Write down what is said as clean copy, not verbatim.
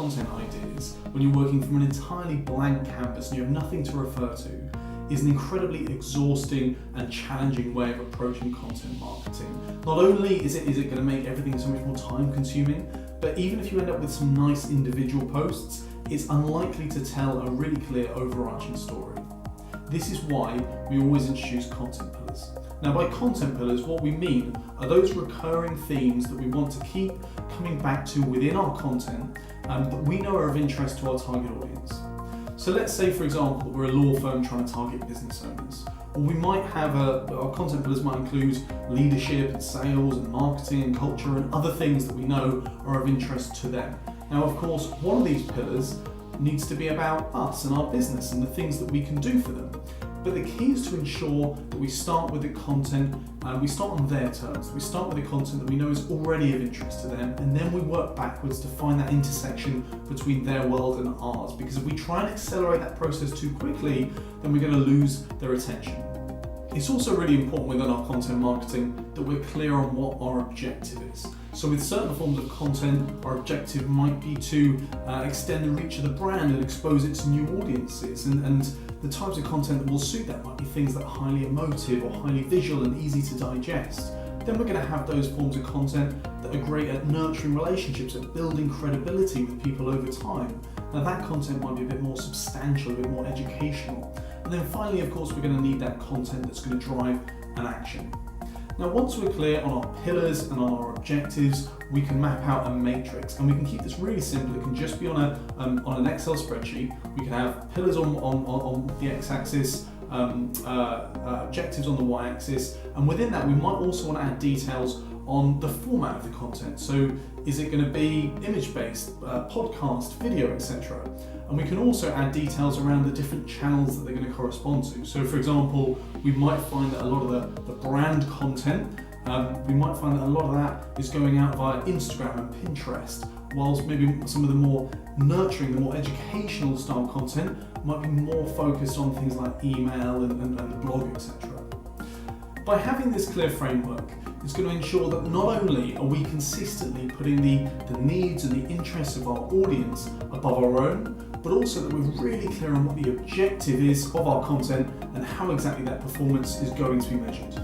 content ideas when you're working from an entirely blank canvas and you have nothing to refer to is an incredibly exhausting and challenging way of approaching content marketing. Not only is it going to make everything so much more time consuming, but even if you end up with some nice individual posts, it's unlikely to tell a really clear overarching story. This is why we always introduce content pillars. Now, by content pillars, what we mean are those recurring themes that we want to keep coming back to within our content that we know are of interest to our target audience. So let's say, for example, that we're a law firm trying to target business owners. Well, we might have our content pillars might include leadership and sales and marketing and culture and other things that we know are of interest to them. Now, of course, one of these pillars needs to be about us and our business and the things that we can do for them. But the key is to ensure that we start with the content, we start on their terms. We start with the content that we know is already of interest to them, and then we work backwards to find that intersection between their world and ours. Because if we try and accelerate that process too quickly, then we're going to lose their attention. It's also really important within our content marketing that we're clear on what our objective is. So with certain forms of content, our objective might be to extend the reach of the brand and expose it to new audiences. And the types of content that will suit that might be things that are highly emotive or highly visual and easy to digest. Then we're going to have those forms of content that are great at nurturing relationships, at building credibility with people over time. Now that content might be a bit more substantial, a bit more educational. And then finally, of course, we're going to need that content that's going to drive an action. Now, once we're clear on our pillars and on our objectives, we can map out a matrix, and we can keep this really simple. It can just be on an Excel spreadsheet. We can have pillars on the x-axis, objectives on the y-axis, and within that, we might also want to add details on the format of the content. So, is it going to be image-based, podcast, video, etc.? And we can also add details around the different channels that they're going to correspond to. So for example, we might find that a lot of the brand content, we might find that a lot of that is going out via Instagram and Pinterest, whilst maybe some of the more nurturing, the more educational style content might be more focused on things like email and the blog, etc. By having this clear framework, it's going to ensure that not only are we consistently putting the needs and the interests of our audience above our own, but also that we're really clear on what the objective is of our content and how exactly that performance is going to be measured.